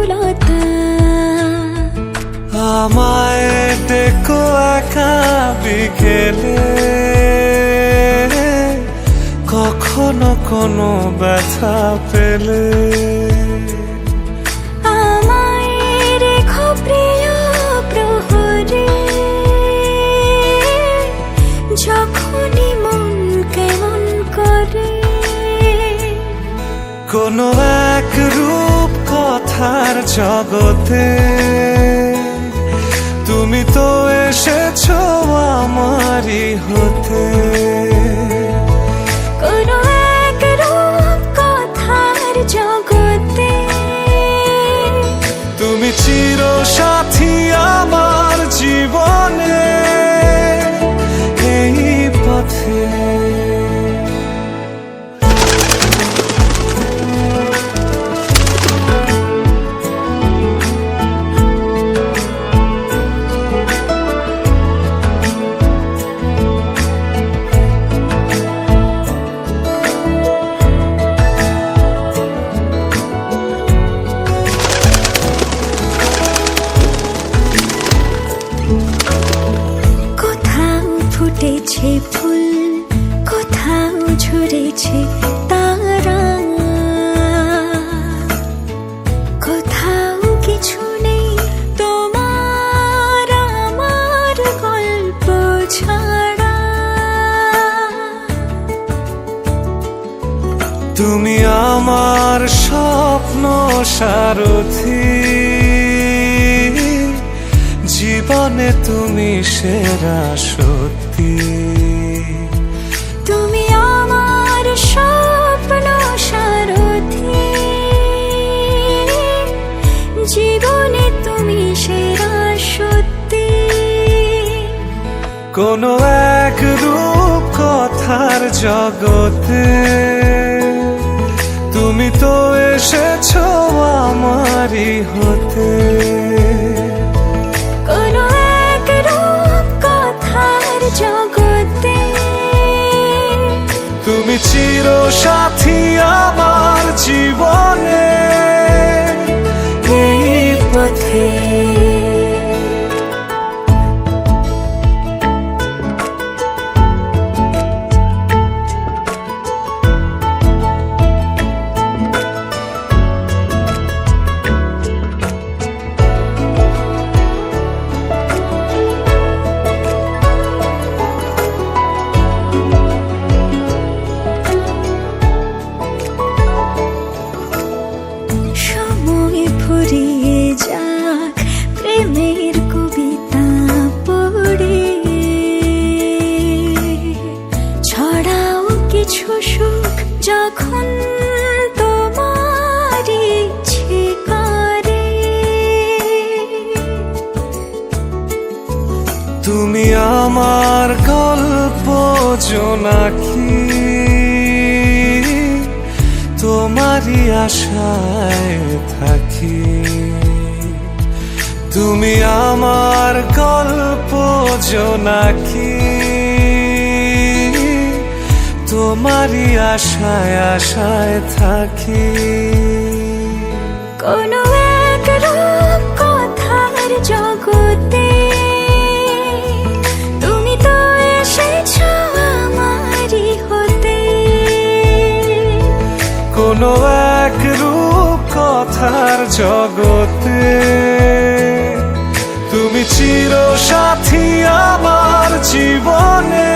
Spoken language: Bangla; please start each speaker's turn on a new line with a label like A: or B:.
A: ব্যাকুলতা।
B: আমায় ডেকো একা বিকেলে, কখনো কোনো ব্যথা পেলে।
A: আমায় রেখো প্রিয় প্রহরে, যখনই মন কেমন করে।
B: কোনো এক রূপ কথার জগতে তুমি তো এসেছো আমারই হতে।
A: কোনো এক রূপ কথার জগতে
B: তুমি চির সাথী আমার জীবনে, এই পথে।
A: কোথাও ফুটেছে ফুল, কোথাও ঝরেছে তারা, কোথাও কিছু নেই তোমার আমার গল্প ছাড়া।
B: তুমি আমার স্বপ্ন সারথি, জীবনে তুমি সেরা সত্যি।
A: তুমি আমার স্বপ্ন সারথি, জীবনে তুমি সেরা সত্যি।
B: কোনো এক রূপ কথার জগতে তুমি তো এসেছো আমারই হতে।
A: কোনো এক রূপ কথার জগতে
B: তুমি চির সাথী আমার জীবনে,
A: এই পথে। সময় ফুরিয়ে যাক প্রেমের কবিতা পড়ে, ছড়াও কিছু সুখ যখন তোমার ইচ্ছে করে।
B: তুমি আমার গল্প জোনাকি, তোমারই আশায় থাকি। তুমি আমার গল্প জোনাকি, তোমারই আশায় আশায় থাকি।
A: কোনো এক রূপ কথার জগতে তুমি তো এসেছো আমারই হতে।
B: কোনো এক রূপ কথার জগতে তুমি চির সাথী আমার জীবনে।